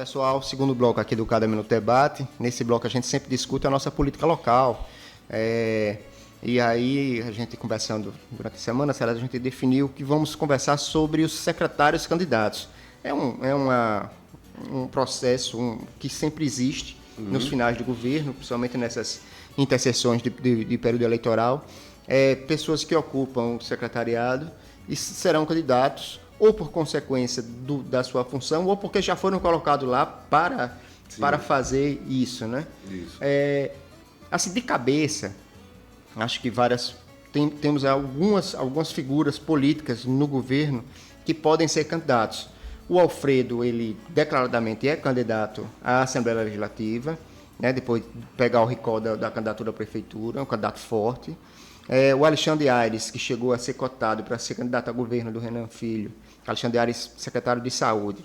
pessoal. Segundo bloco aqui do Cada Minuto Debate. Nesse bloco a gente sempre discute a nossa política local. E aí, a gente conversando durante a semana, a gente definiu que vamos conversar sobre os secretários candidatos. É um processo que sempre existe nos finais do governo, principalmente nessas interseções de período eleitoral. Pessoas que ocupam o secretariado e serão candidatos ou por consequência da sua função ou porque já foram colocados lá para fazer isso, né? Isso. Assim, de cabeça, acho que temos algumas figuras políticas no governo que podem ser candidatos. O Alfredo, ele declaradamente é candidato à Assembleia Legislativa, né, depois de pegar o recall da candidatura à prefeitura, é um candidato forte. O Alexandre Aires, que chegou a ser cotado para ser candidato a governo do Renan Filho, Alexandre Aires, secretário de Saúde,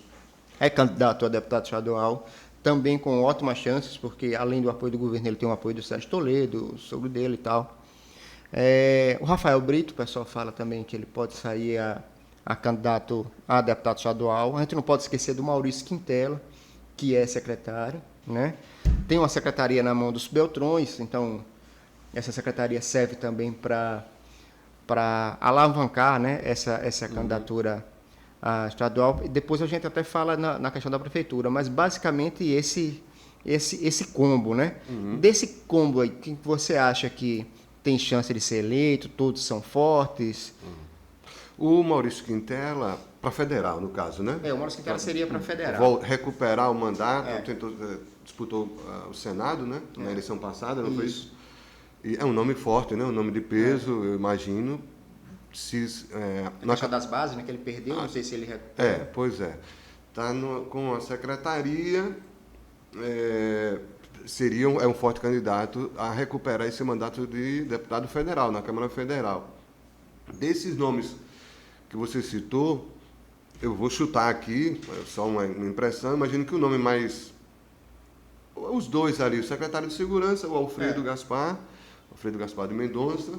é candidato a deputado estadual, também com ótimas chances, porque além do apoio do governo, ele tem o apoio do Sérgio Toledo, o sogro dele e tal. O Rafael Brito, o pessoal fala também que ele pode sair a candidato a deputado estadual. A gente não pode esquecer do Maurício Quintela, que é secretário, né? Tem uma secretaria na mão dos Beltrões, então essa secretaria serve também para alavancar, né, essa candidatura estadual. E depois a gente até fala na questão da prefeitura, mas basicamente esse combo, né? Desse combo aí, que você acha que tem chance de ser eleito, todos são fortes? O Maurício Quintela, para federal, no caso, né? O Maurício Quintela seria para federal. Recuperar o mandato, disputou o Senado, né? Na eleição passada, não foi isso? E é um nome forte, né? Um nome de peso, eu imagino. Na questão das bases, né? Que ele perdeu, não sei se ele recupera. Pois é. Está com a secretaria, seria um forte candidato a recuperar esse mandato de deputado federal, na Câmara Federal. Desses nomes que você citou, eu vou chutar aqui, só uma impressão, imagino que o nome mais... Os dois ali, o secretário de Segurança, o Alfredo Gaspar de Mendonça,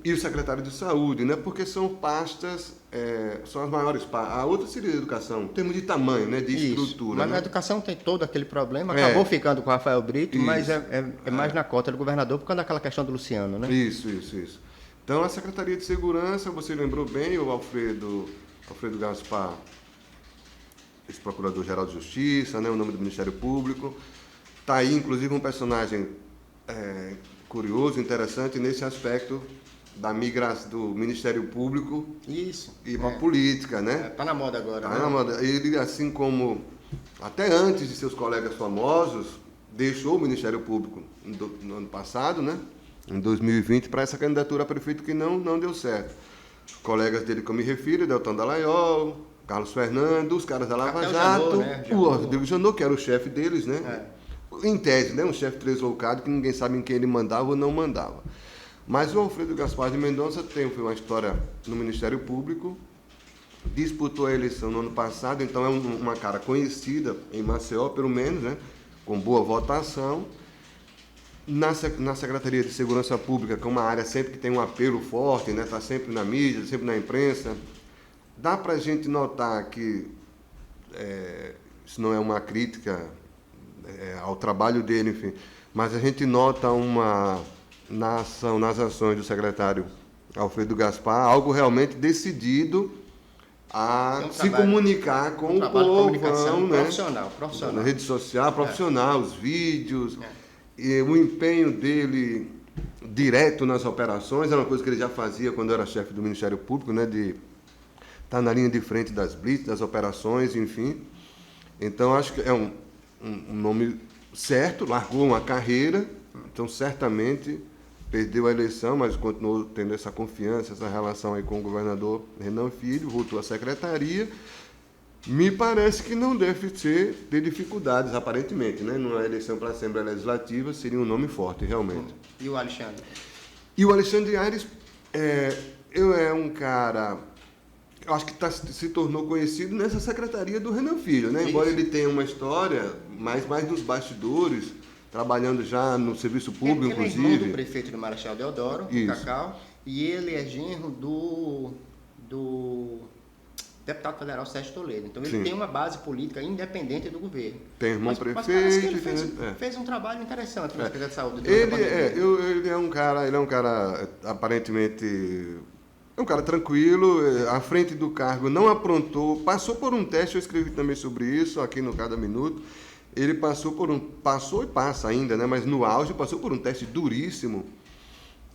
e o secretário de Saúde, né? Porque são pastas, são as maiores pastas. A outra seria a educação, em termos de tamanho, né? De estrutura. Mas, né? A educação tem todo aquele problema, acabou ficando com o Rafael Brito, mas é mais na cota do governador por causa daquela questão do Luciano, né? Isso. Então, a Secretaria de Segurança, você lembrou bem, o Alfredo Gaspar, esse Procurador-Geral de Justiça, né? O nome do Ministério Público. Está aí, inclusive, um personagem curioso, interessante, nesse aspecto da migração do Ministério Público e para a política, né? Está na moda agora. Está na moda. Ele, assim como, até antes de seus colegas famosos, deixou o Ministério Público no ano passado, né? Em 2020, para essa candidatura a prefeito que não deu certo. Os colegas dele que eu me refiro, Deltan Dallagnol, Carlos Fernando, os caras da Lava Jato, o Rodrigo Janot, que era o chefe deles, né? Em tese, né? Um chefe tresloucado que ninguém sabe em quem ele mandava ou não mandava. Mas o Alfredo Gaspar de Mendonça tem uma história no Ministério Público, disputou a eleição no ano passado, então é uma cara conhecida em Maceió, pelo menos, né? Com boa votação. Na Secretaria de Segurança Pública, que é uma área sempre que tem um apelo forte, né? Está sempre na mídia, sempre na imprensa, dá para a gente notar que isso não é uma crítica ao trabalho dele, enfim, mas a gente nota nas ações do secretário Alfredo Gaspar, algo realmente decidido a se comunicar com o povo, né? Profissional. Na rede social, profissional, os vídeos, e o empenho dele direto nas operações, era uma coisa que ele já fazia quando era chefe do Ministério Público, né? De estar na linha de frente das blitz, das operações, enfim. Então, acho que é um nome certo, largou uma carreira, então certamente perdeu a eleição, mas continuou tendo essa confiança, essa relação aí com o governador Renan Filho, voltou à secretaria. Me parece que não deve ter dificuldades, aparentemente, né? Numa eleição para a Assembleia Legislativa, seria um nome forte, realmente. E o Alexandre? E o Alexandre Aires é um cara... Eu acho que se tornou conhecido nessa secretaria do Renan Filho, né? Embora ele tenha uma história mais nos bastidores, trabalhando já no serviço público, inclusive. Ele é irmão do prefeito de Marechal Deodoro, do Cacau, e ele é genro do deputado federal Sérgio Toledo. Então, ele Sim. tem uma base política independente do governo. Tem irmão Mas prefeito. parece que ele tem- fez um trabalho interessante na Secretaria de Saúde. durante a Ele pandemia. ele é um cara aparentemente é um cara tranquilo, à frente do cargo, não aprontou, passou por um teste, eu escrevi também sobre isso aqui no Cada Minuto. Ele passou e passa ainda, né? Mas no auge passou por um teste duríssimo.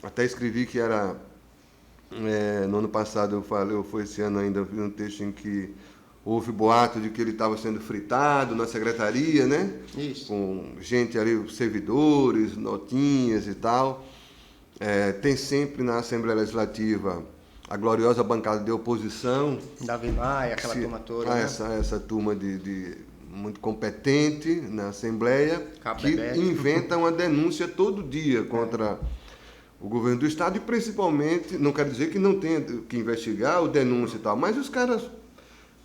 Até escrevi que era no ano passado foi esse ano ainda, vi um texto em que houve boato de que ele estava sendo fritado na secretaria, né? Isso. Com gente ali, servidores, notinhas e tal. Tem sempre na Assembleia Legislativa a gloriosa bancada de oposição. Davi Maia, aquela turma toda. Né? Essa turma de muito competente na Assembleia, Cabo que Bebeto. inventa uma denúncia todo dia contra o governo do Estado e principalmente, não quero dizer que não tenha que investigar o denúncia e tal, mas os caras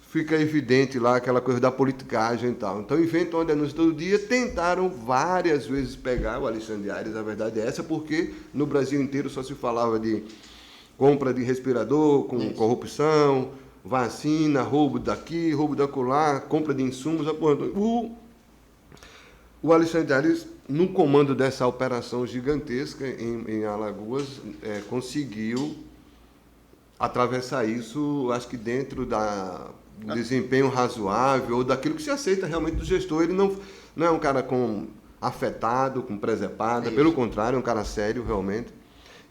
fica evidente lá aquela coisa da politicagem e tal. Então inventam uma denúncia todo dia, tentaram várias vezes pegar o Alexandre Aires, a verdade é essa, porque no Brasil inteiro só se falava de compra de respirador com corrupção, vacina, roubo daqui, roubo da colar, compra de insumos. O Alexandre Aires, no comando dessa operação gigantesca em Alagoas, conseguiu atravessar isso, acho que dentro do desempenho razoável, ou daquilo que se aceita realmente do gestor. Ele não é um cara afetado, com presepada, pelo contrário, é um cara sério realmente.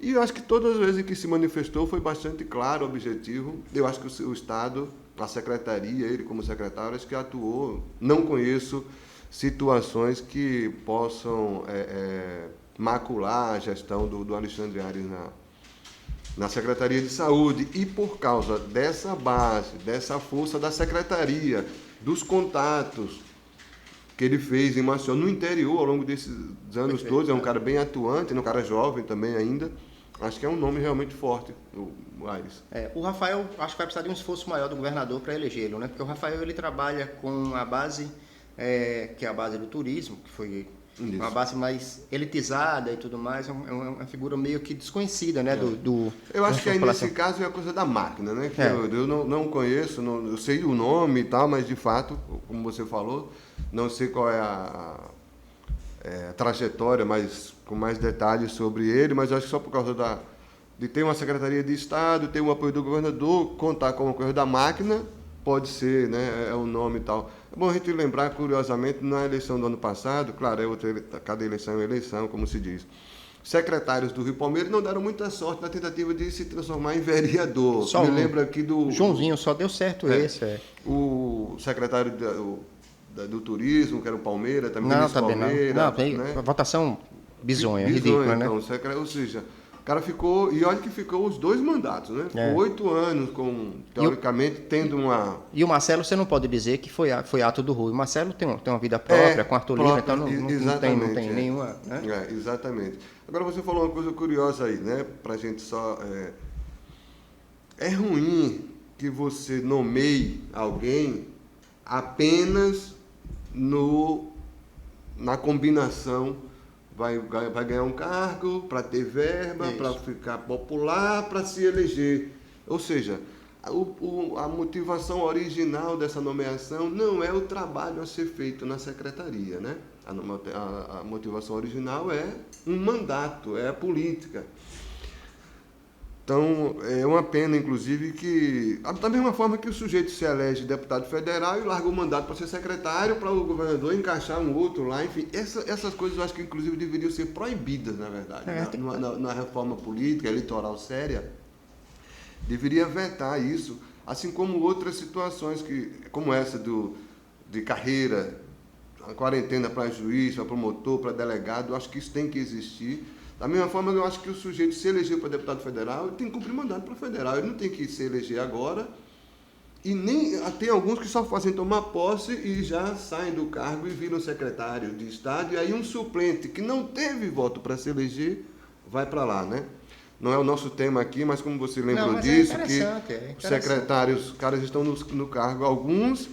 E eu acho que todas as vezes que se manifestou foi bastante claro, objetivo. Eu acho que o Estado, a Secretaria, ele como secretário, acho que atuou. Não conheço situações que possam macular a gestão do Alexandre Aires na Secretaria de Saúde. E por causa dessa base, dessa força da Secretaria, dos contatos que ele fez em Maceió, no interior, ao longo desses anos todos, é um cara bem atuante, é um cara jovem também ainda. Acho que é um nome realmente forte, o Aires. O Rafael, acho que vai precisar de um esforço maior do governador para elegê-lo, né? Porque o Rafael, ele trabalha com a base, que é a base do turismo, que foi uma base mais elitizada e tudo mais, é uma figura meio que desconhecida, né? Eu acho que aí nesse caso é a coisa da máquina, né? Que eu não conheço, eu sei o nome e tal, mas de fato, como você falou, não sei qual é a trajetória, mas com mais detalhes sobre ele, mas acho que só por causa de ter uma Secretaria de Estado, ter o apoio do governador, contar com a coisa da máquina, pode ser, né? É o nome e tal. É bom a gente lembrar, curiosamente, na eleição do ano passado, claro, cada eleição é uma eleição, como se diz. Secretários do Rio Palmeiras não deram muita sorte na tentativa de se transformar em vereador. Só me lembro aqui do Joãozinho, só deu certo esse. O secretário do Turismo, que era o Palmeiras, também Não, Luiz também Palmeiras. não. Não, tem né? votação bizonha, ridícula, né? Então, ou seja, o cara ficou, e olha que ficou os 2 mandatos, né? Ficou 8 anos, teoricamente, tendo uma... E o Marcelo, você não pode dizer que foi ato do Rui. O Marcelo tem uma vida própria, com Arthur Lira, então não tem nenhuma... Né? Exatamente. Agora você falou uma coisa curiosa aí, né? Pra gente só... É ruim que você nomeie alguém apenas na combinação, vai ganhar um cargo para ter verba, para ficar popular, para se eleger. Ou seja, a motivação original dessa nomeação não é o trabalho a ser feito na secretaria, né? A motivação original é um mandato, é a política. Então, é uma pena, inclusive, que... Da mesma forma que o sujeito se elege deputado federal e larga o mandato para ser secretário, para o governador encaixar um outro lá, enfim. Essas coisas eu acho que, inclusive, deveriam ser proibidas, na verdade. Na reforma política, eleitoral séria, deveria vetar isso, assim como outras situações, como essa de carreira, a quarentena para juiz, para promotor, para delegado. Eu acho que isso tem que existir. Da mesma forma, eu acho que o sujeito se elegeu para deputado federal, ele tem que cumprir mandato para federal. Ele não tem que se eleger agora. E nem tem alguns que só fazem tomar posse e já saem do cargo e viram secretário de Estado. E aí um suplente que não teve voto para se eleger vai para lá, né? Não é o nosso tema aqui, mas como você lembrou disso, que os secretários, os caras estão no cargo, alguns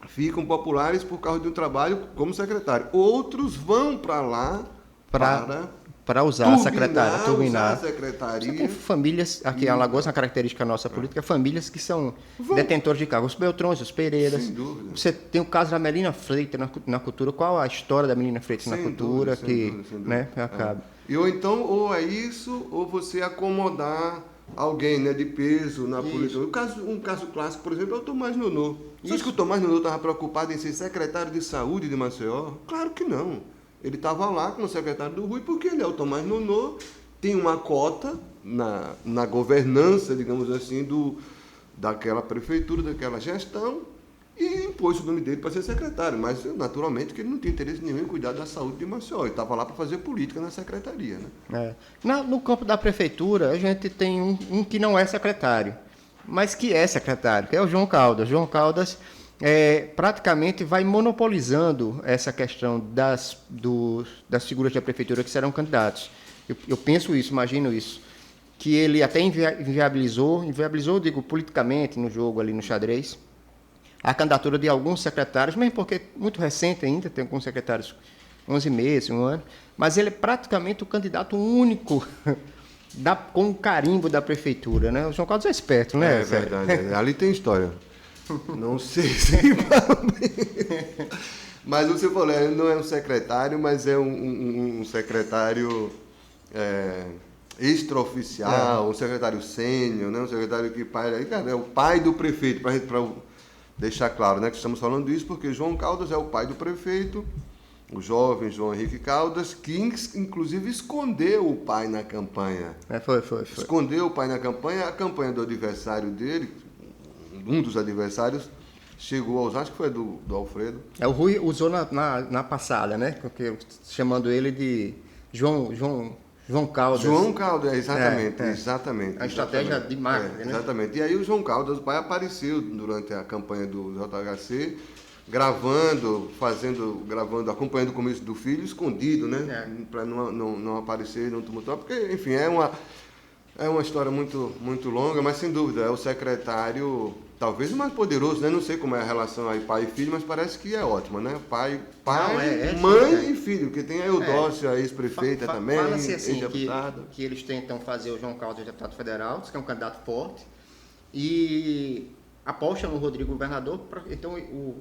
ficam populares por causa de um trabalho como secretário. Outros vão para lá para para usar a secretária, usar turbinar. a secretaria. Você tem famílias, aqui em Alagoas, uma característica nossa política, famílias que são detentores de cargos. Os Beltrões, os Pereiras. Sem dúvida. Você tem o caso da Melina Freitas na cultura. Qual a história da Melina Freitas na cultura sem dúvida. Né, acaba? E ou então, ou é isso, ou você acomodar alguém, né, de peso na política. Um caso clássico, por exemplo, é o Tomás Nonô. Você acha que o Tomás Nonô estava preocupado em ser secretário de saúde de Maceió? Claro que não. Ele estava lá como secretário do Rui porque ele é o Tomás Nonô, tem uma cota na governança, digamos assim, daquela prefeitura, daquela gestão, e impôs o nome dele para ser secretário. Mas, naturalmente, que ele não tinha interesse nenhum em cuidar da saúde de Maceió. Ele estava lá para fazer política na secretaria. Né? No campo da prefeitura, a gente tem um que não é secretário, mas que é secretário, que é o João Caldas. João Caldas praticamente vai monopolizando essa questão das figuras da prefeitura que serão candidatos. Eu penso isso, imagino isso, que ele até inviabilizou, digo, politicamente no jogo ali no xadrez, a candidatura de alguns secretários, mesmo porque é muito recente ainda, tem alguns secretários 11 meses, 1 ano, mas ele é praticamente o candidato único com o carimbo da prefeitura, né? O João Caldas é esperto, né? É verdade, ali tem história. Não sei se... Mas você falou, ele não é um secretário, mas é um secretário extraoficial, um secretário sênior, né? Um secretário que é o pai do prefeito, para deixar claro, né, que estamos falando isso porque João Caldas é o pai do prefeito, o jovem João Henrique Caldas, que inclusive escondeu o pai na campanha. Foi. Escondeu o pai na campanha, a campanha do adversário dele, um dos adversários, chegou a usar, acho que foi do Alfredo. O Rui usou na passada, né? Porque, chamando ele de João Caldas. João Caldas, exatamente. A estratégia de marketing, né? Exatamente. E aí o João Caldas, o pai, apareceu durante a campanha do JHC, gravando, acompanhando o começo do filho, escondido, né? Para não aparecer, não tumultuar, porque, enfim, é uma história muito, muito longa, mas sem dúvida, é o secretário, talvez o mais poderoso, né? Não sei como é a relação aí pai e filho, mas parece que é ótima, né? Pai, mãe e filho, porque tem a Eudócia, a ex-prefeita também, fala-se assim, ex-deputada. que eles tentam fazer o João Caldas deputado federal, que é um candidato forte, e apostam no Rodrigo governador, então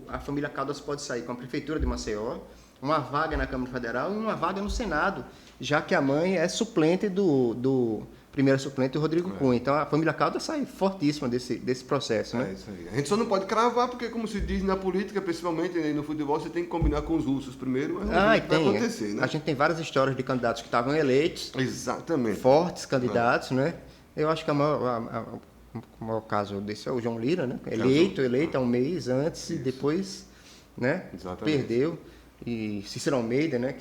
a família Caldas pode sair com a prefeitura de Maceió, uma vaga na Câmara Federal e uma vaga no Senado, já que a mãe é suplente do primeiro suplente, o Rodrigo Cunha. Então, a família Caldas sai fortíssima desse processo, né? É isso aí. A gente só não pode cravar, porque, como se diz na política, principalmente no futebol, você tem que combinar com os ursos primeiro, mas vai acontecer, né? A gente tem várias histórias de candidatos que estavam eleitos. Exatamente. Fortes candidatos, né? Eu acho que o maior caso desse é o João Lira, né? Eleito há um mês antes e depois, né? Exatamente. Perdeu. E Cícero Almeida, né?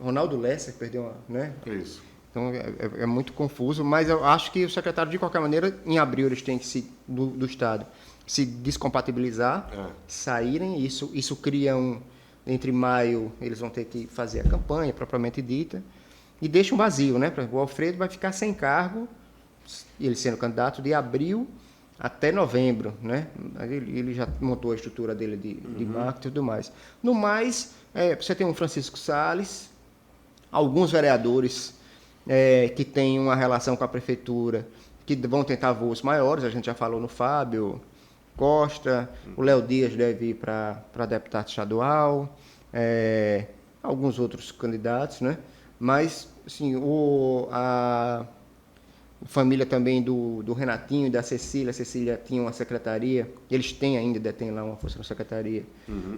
Ronaldo Lesser perdeu, né? Isso. Então, é muito confuso, mas eu acho que o secretário, de qualquer maneira, em abril eles têm que do Estado se descompatibilizar, saírem, isso cria entre maio, eles vão ter que fazer a campanha propriamente dita, e deixa um vazio, né? O Alfredo vai ficar sem cargo, ele sendo candidato de abril até novembro, né? Ele já montou a estrutura dele de marketing e tudo mais. No mais, você tem o Francisco Salles, alguns vereadores que têm uma relação com a prefeitura, que vão tentar voos maiores, a gente já falou no Fábio Costa, o Léo Dias deve ir para deputado estadual, alguns outros candidatos, né? Mas, assim, a família também do Renatinho e da Cecília. A Cecília tinha uma secretaria, eles detêm lá uma força na secretaria.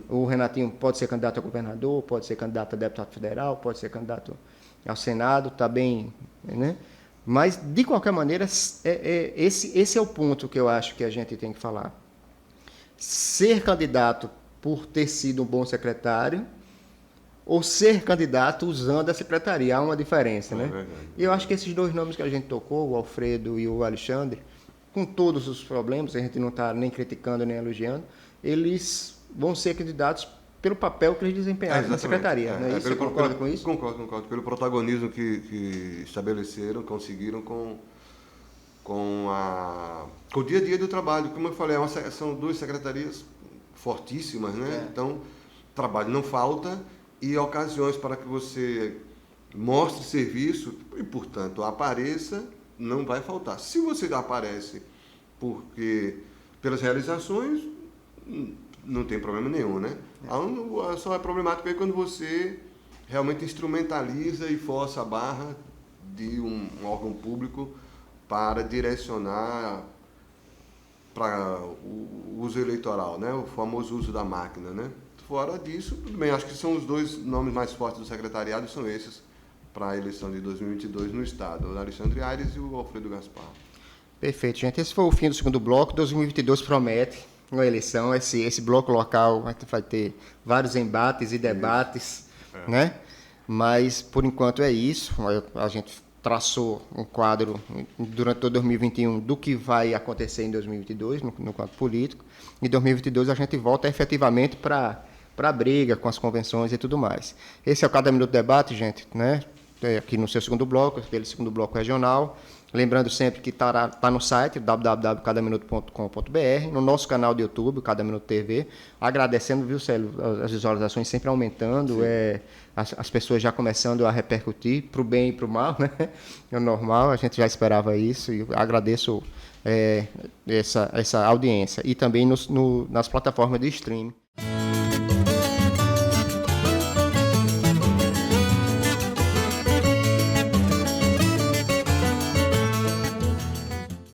O Renatinho pode ser candidato a governador, pode ser candidato a deputado federal, pode ser candidato ao Senado, está bem, né? Mas, de qualquer maneira, esse é o ponto que eu acho que a gente tem que falar. Ser candidato por ter sido um bom secretário ou ser candidato usando a secretaria, há uma diferença, né? E eu acho que esses dois nomes que a gente tocou, o Alfredo e o Alexandre, com todos os problemas, a gente não está nem criticando nem elogiando, eles vão ser candidatos pelo papel que eles desempenharam na secretaria. Você concorda com isso? Concordo. Pelo protagonismo que estabeleceram, conseguiram com o dia a dia do trabalho. Como eu falei, são duas secretarias fortíssimas, né? Então, trabalho não falta e ocasiões para que você mostre serviço e, portanto, apareça, não vai faltar. Se você aparece porque pelas realizações, não tem problema nenhum, né? Só é problemático é quando você realmente instrumentaliza e força a barra de um órgão público para direcionar para o uso eleitoral, né? O famoso uso da máquina, né? Fora disso, tudo bem, acho que são os dois nomes mais fortes do secretariado, são esses para a eleição de 2022 no Estado, o Alexandre Aires e o Alfredo Gaspar. Perfeito, gente. Esse foi o fim do segundo bloco. 2022 promete uma eleição. Esse bloco local vai ter vários embates e debates, né? Mas, por enquanto, é isso. A gente traçou um quadro durante todo 2021 do que vai acontecer em 2022 no quadro político. Em 2022 a gente volta efetivamente para a briga com as convenções e tudo mais. Esse é o Cada Minuto Debate, gente, né? Aqui no seu segundo bloco, aquele segundo bloco regional. Lembrando sempre que está no site www.cadaminuto.com.br, no nosso canal do YouTube, Cada Minuto TV. Agradecendo, viu, Célio, as visualizações sempre aumentando, as pessoas já começando a repercutir para o bem e para o mal, né? É normal, a gente já esperava isso e agradeço essa audiência. E também nas plataformas de streaming.